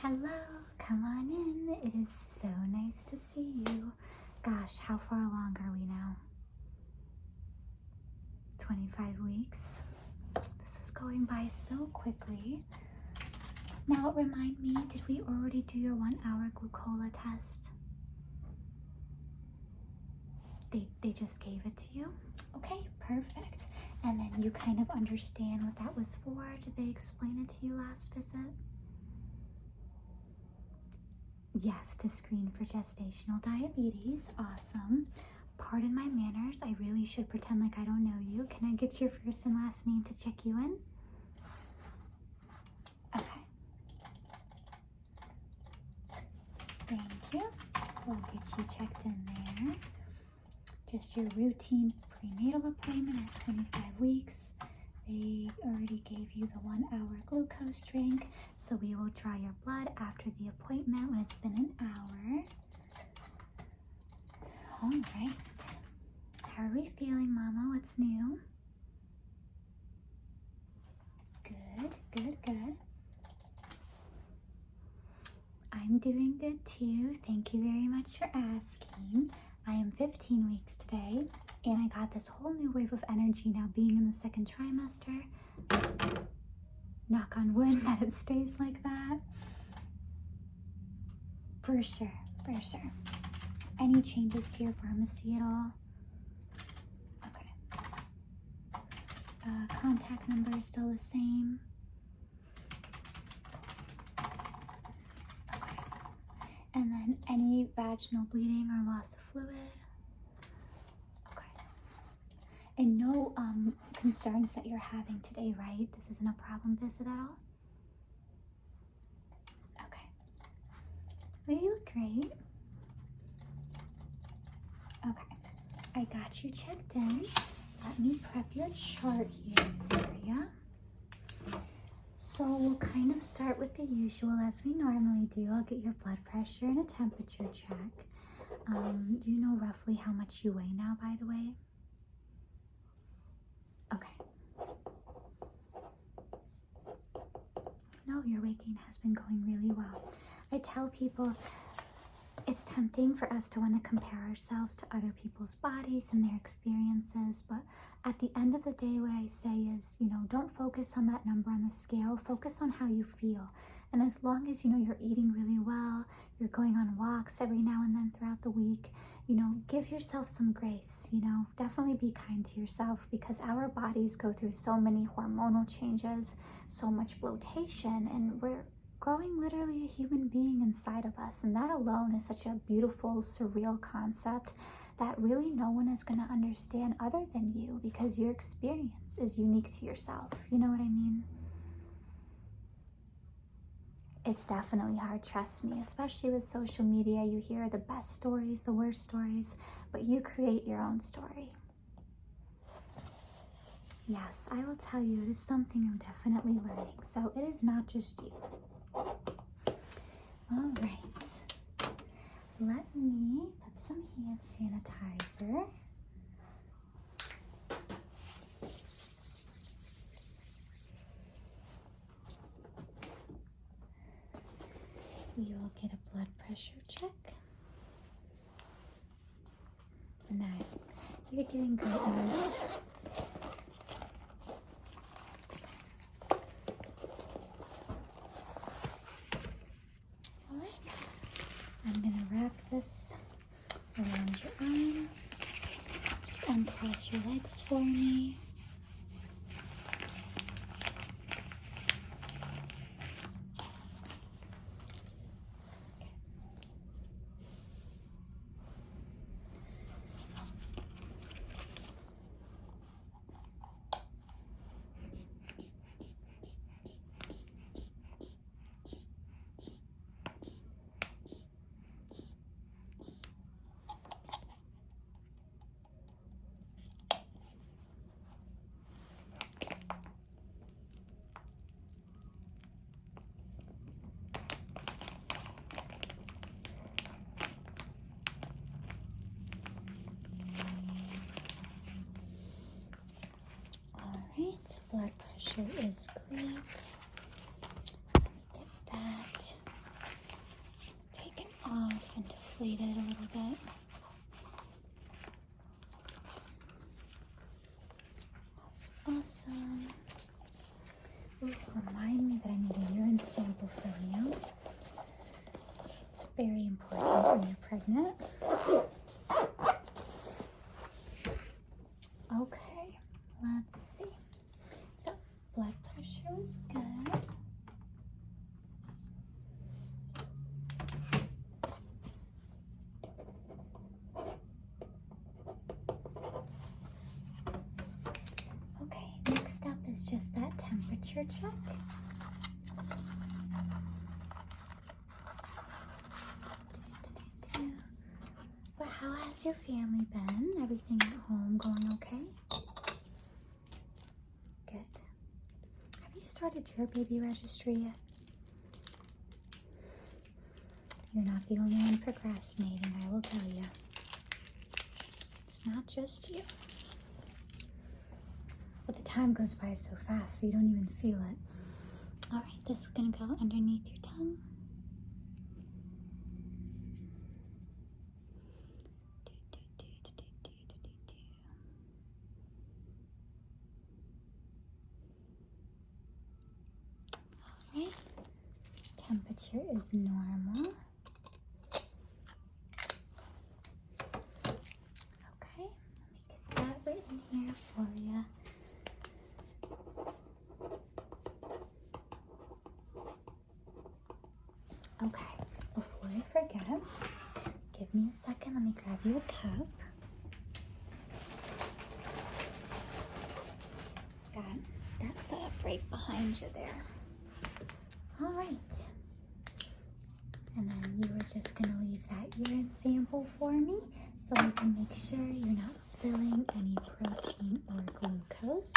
Hello, come on in. It is so nice to see you. Gosh, how far along are we now? 25 weeks. This is going by so quickly. Now, remind me, did we already do your 1-hour glucola test? They just gave it to you? Okay, perfect. And then you kind of understand what that was for? Did they explain it to you last visit? Yes, to screen for gestational diabetes. Awesome. Pardon my manners. I really should pretend like I don't know you. Can I get your first and last name to check you in? Okay. Thank you. We'll get you checked in there. Just your routine prenatal appointment at 25 weeks. They already gave you the 1-hour glucose drink, so we will draw your blood after the appointment when it's been an hour. All right. How are we feeling, Mama? What's new? Good, good, good. I'm doing good too. Thank you very much for asking. I am 15 weeks today, and I got this whole new wave of energy now being in the second trimester. Knock on wood that it stays like that. For sure, for sure. Any changes to your pharmacy at all? Okay. Contact number is still the same. Okay. And then any vaginal bleeding or loss of fluid? Okay. And no concerns that you're having today, right? This isn't a problem visit at all? Okay. Well, you look great. Okay. I got you checked in. Let me prep your chart here for you. So we'll kind of start with the usual as we normally do. I'll get your blood pressure and a temperature check. Do you know roughly how much you weigh now, by the way? Okay. No, your weight has been going really well. I tell people it's tempting for us to want to compare ourselves to other people's bodies and their experiences, but at the end of the day, what I say is, don't focus on that number on the scale, focus on how you feel. And as long as, you're eating really well, you're going on walks every now and then throughout the week, give yourself some grace, definitely be kind to yourself, because our bodies go through so many hormonal changes, so much bloatation, and we're growing literally a human being inside of us. And that alone is such a beautiful, surreal concept that really no one is going to understand other than you, because your experience is unique to yourself. You know what I mean? It's definitely hard, trust me, especially with social media. You hear the best stories, the worst stories, but you create your own story. Yes, I will tell you, it is something I'm definitely learning. So it is not just you. All right. Let me put some hand sanitizer. We will get a blood pressure check. No, you're doing great now. All right, I'm gonna wrap this around your arm. Just uncross your legs for me. Blood pressure is great. Get that. inflate it a little bit. That's awesome. Ooh, remind me that I need a urine sample from you. It's very important when you're pregnant. Okay, let's see. So, blood pressure was good. Okay, next up is just that temperature check. But how has your family been? Everything at home going okay? Good. Have you started your baby registry yet? You're not the only one procrastinating, I will tell you. It's not just you. But the time goes by so fast, so you don't even feel it. All right, this is gonna go underneath your tongue. All right, temperature is normal. Okay, let me get that written here for you. Okay, before I forget, give me a second. Let me grab you a cup. Got that set up right behind you there. All right. And then you are just going to leave that urine sample for me so I can make sure you're not spilling any protein or glucose.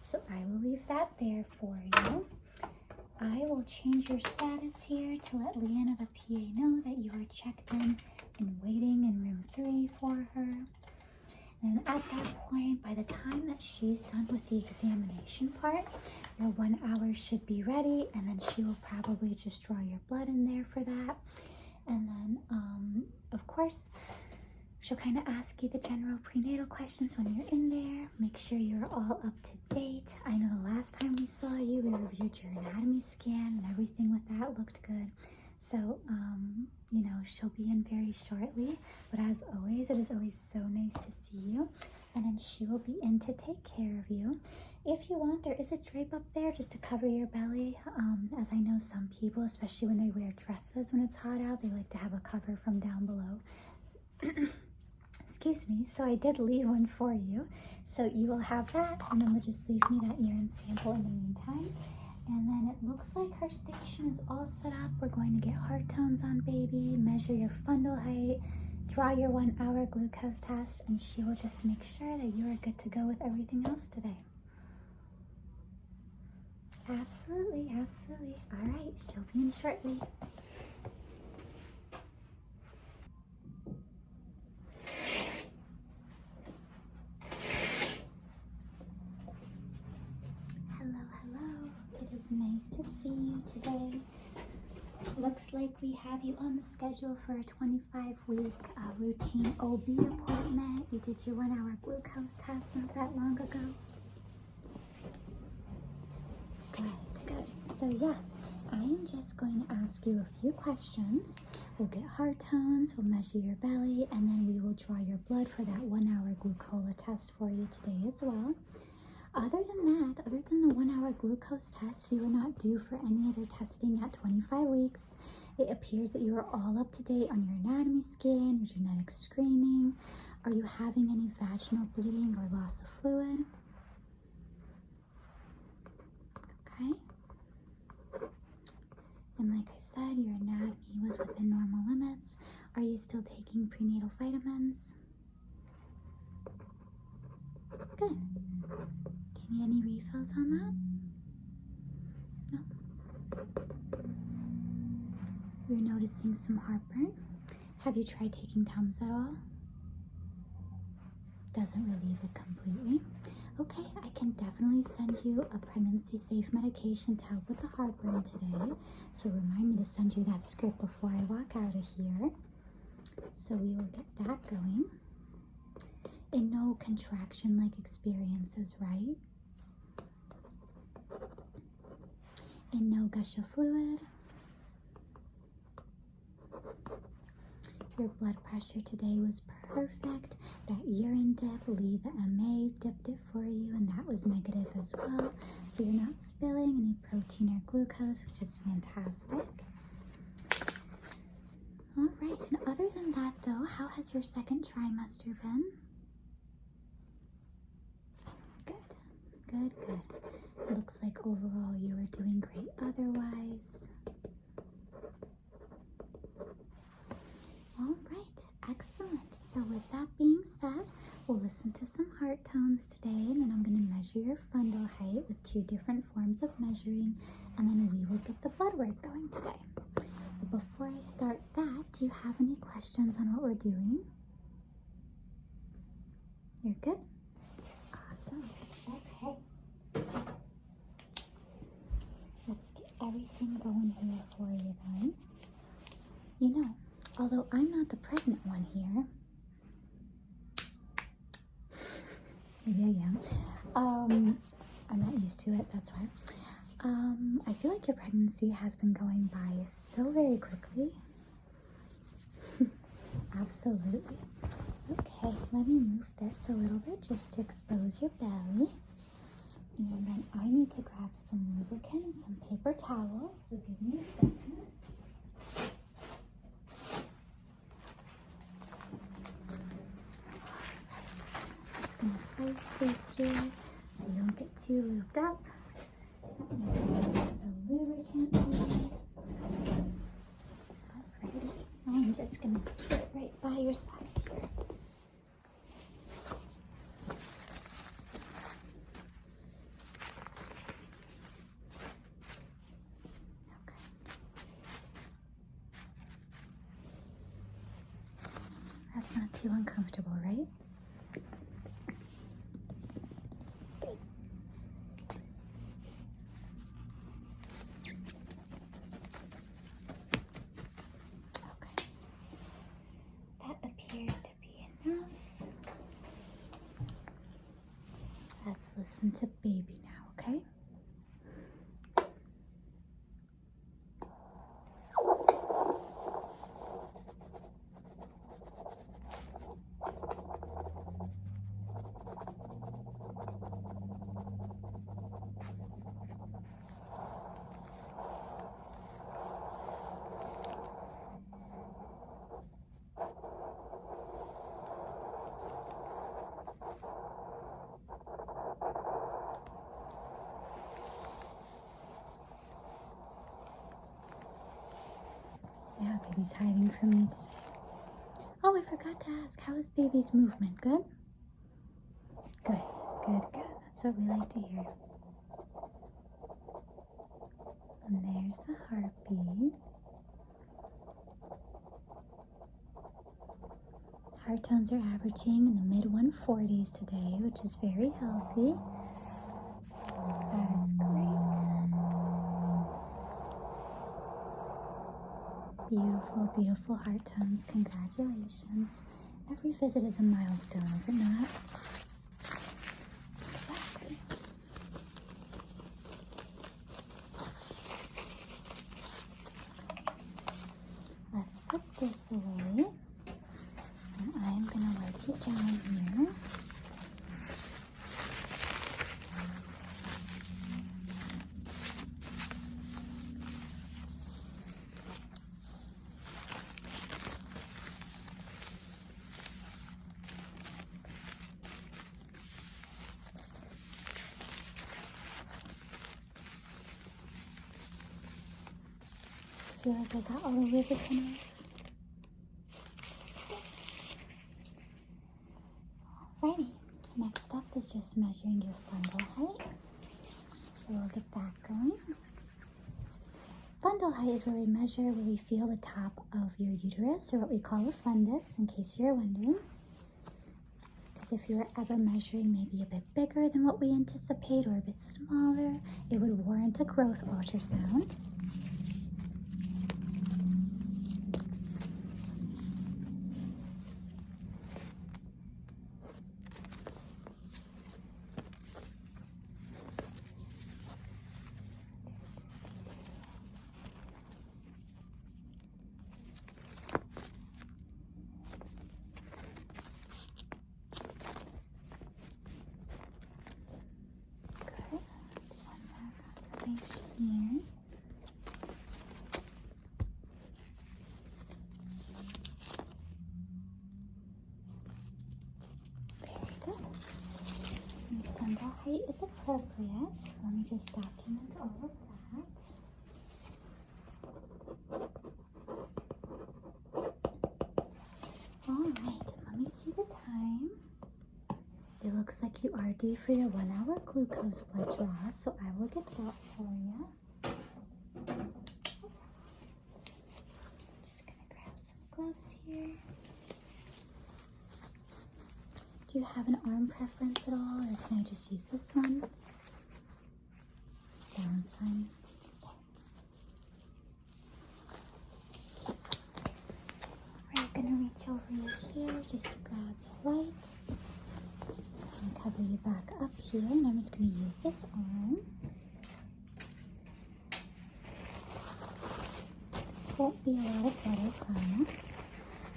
So I will leave that there for you. I will change your status here to let Leanna, the PA, know that you are checked in and waiting in room 3 for her. And at that point, by the time that she's done with the examination part, your 1 hour should be ready, and then she will probably just draw your blood in there for that. And then, of course, she'll kind of ask you the general prenatal questions when you're in there. Make sure you're all up to date. I know the last time we saw you, we reviewed your anatomy scan, and everything with that looked good. So, you know, she'll be in very shortly. But as always, it is always so nice to see you. And then she will be in to take care of you. If you want, there is a drape up there just to cover your belly. As I know some people, especially when they wear dresses when it's hot out, they like to have a cover from down below. Excuse me. So I did leave one for you. So you will have that, and then we'll just leave me that urine sample in the meantime. And then it looks like her station is all set up. We're going to get heart tones on baby, measure your fundal height, draw your 1 hour glucose test, and she will just make sure that you are good to go with everything else today. Absolutely, absolutely. All right, she'll be in shortly. Hello, hello. It is nice to see you today. Looks like we have you on the schedule for a 25-week routine OB appointment. You did your 1 hour glucose test not that long ago. Good. So yeah, I am just going to ask you a few questions. We'll get heart tones, we'll measure your belly, and then we will draw your blood for that 1 hour glucola test for you today as well. Other than that, other than the 1 hour glucose test, you are not due for any other testing at 25 weeks. It appears that you are all up to date on your anatomy scan, your genetic screening. Are you having any vaginal bleeding or loss of fluid? Okay. And like I said, your anatomy was within normal limits. Are you still taking prenatal vitamins? Good. Do you need any refills on that? No? You're noticing some heartburn. Have you tried taking Tums at all? Doesn't relieve it completely. Okay, I can definitely send you a pregnancy-safe medication to help with the heartburn today. So remind me to send you that script before I walk out of here. So we will get that going. And no contraction-like experiences, right? And no gush of fluid. Your blood pressure today was perfect. That urine dip, Lee the MA dipped it for you, and that was negative as well. So you're not spilling any protein or glucose, which is fantastic. All right, and other than that though, how has your second trimester been? Good, good, good. Looks like overall you are doing great otherwise. All right, excellent. So with that being said, we'll listen to some heart tones today, and then I'm going to measure your fundal height with 2 different forms of measuring, and then we will get the blood work going today. But before I start that, do you have any questions on what we're doing? You're good? Awesome. Okay. Let's get everything going here for you then. You know, although I'm not the pregnant one here, maybe I am. I'm not used to it, that's why. I feel like your pregnancy has been going by so very quickly. Absolutely. Okay, let me move this a little bit just to expose your belly. And then I need to grab some lubricant and some paper towels, so give me a second. Just going to place this here so you don't get too looped up. The lubricant here. Alrighty, I'm just going to sit right by your side here. Okay. That's not too uncomfortable, right? Appears to be enough. Let's listen to baby now, okay? Yeah, baby's hiding from me today. Oh, I forgot to ask, how is baby's movement? Good? Good, good, good. That's what we like to hear. And there's the heartbeat. Heart tones are averaging in the mid-140s today, which is very healthy. So that is great. Beautiful, beautiful heart tones. Congratulations. Every visit is a milestone, is it not? Exactly. Let's put this away. And I'm going to wipe it down here. I feel like I got all the lubricant off. Alrighty, next up is just measuring your fundal height. So we'll get that going. Fundal height is where we measure, where we feel the top of your uterus, or what we call a fundus, in case you're wondering. Because if you were ever measuring maybe a bit bigger than what we anticipate or a bit smaller, it would warrant a growth ultrasound. finish here. Very good. And fundal height is appropriate. So let me just document all of that. Alright, let me see the time. It looks like you are due for your 1 hour glucose blood draw, so I will get that for you. Just gonna grab some gloves here. Do you have an arm preference at all, or can I just use this one? That one's fine. Alright, I'm gonna reach over you here just to grab the light. And cover you back up here, and I'm just going to use this arm. Won't be a lot of blood, I promise.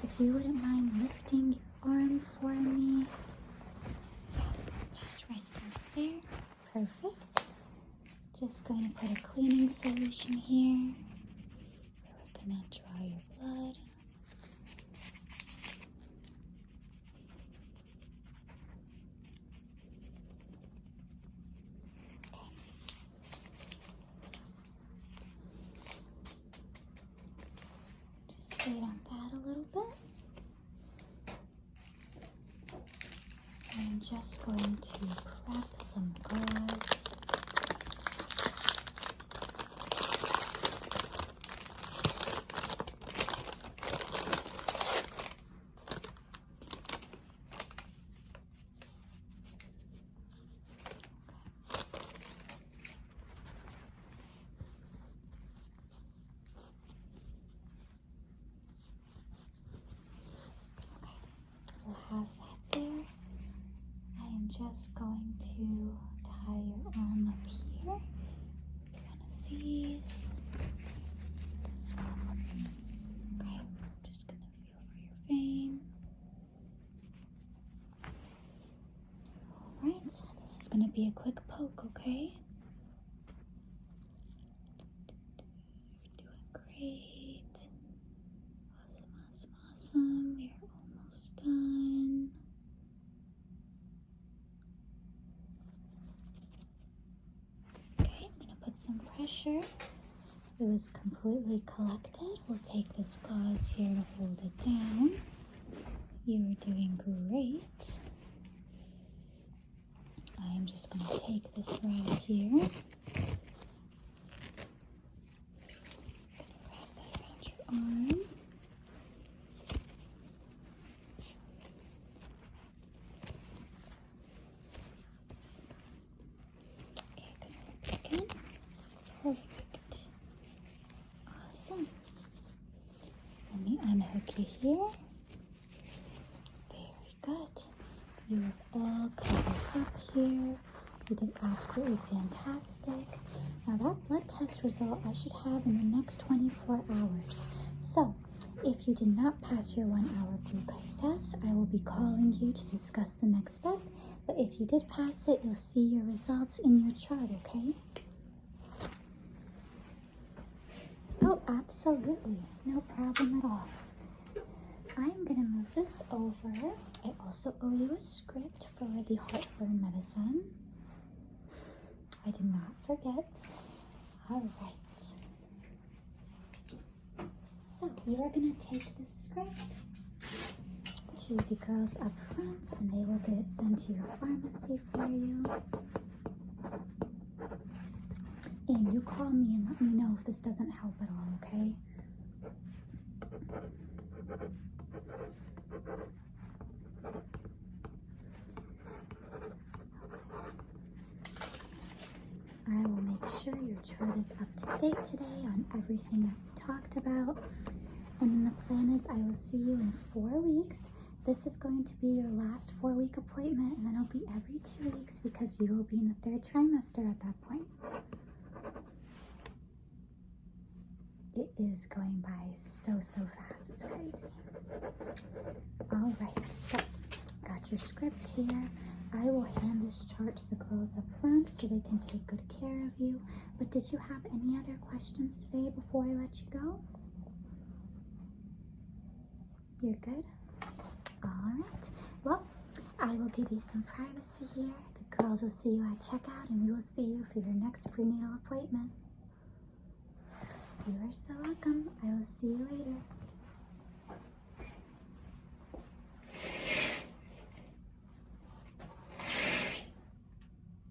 If you wouldn't mind lifting your arm for me. Just resting there. Perfect. Just going to put a cleaning solution here. We're going to draw your blood. Wait on that a little bit. I'm just going to prep some gauze. Have that there. I am just going to tie your arm up here. One of these. Okay, just gonna feel for your vein. Alright, this is gonna be a quick poke, okay? You're doing great. Awesome, awesome, awesome. We're almost done. Okay, I'm going to put some pressure. It was completely collected. We'll take this gauze here to hold it down. You are doing great. I am just going to take this rag here. I'm going to wrap that around your arm. Perfect. Awesome. Let me unhook you here. Very good. You are all covered up here. You did absolutely fantastic. Now that blood test result I should have in the next 24 hours. So if you did not pass your 1 hour glucose test, I will be calling you to discuss the next step. But if you did pass it, you'll see your results in your chart, okay? Oh, absolutely. No problem at all. I'm going to move this over. I also owe you a script for the heartburn medicine. I did not forget. All right. So you are going to take this script to the girls up front, and they will get it sent to your pharmacy for you. And you call me and let me know if this doesn't help at all, okay? I will make sure your chart is up to date today on everything that we talked about. And then the plan is I will see you in 4 weeks. This is going to be your last 4-week appointment, and then it'll be every 2 weeks because you will be in the 3rd trimester at that point. It is going by so fast. It's crazy. All right, so got your script here. I will hand this chart to the girls up front so they can take good care of you. But did you have any other questions today before I let you go? You're good? Alright. Well, I will give you some privacy here. The girls will see you at checkout, and we will see you for your next prenatal appointment. You are so welcome. I will see you later.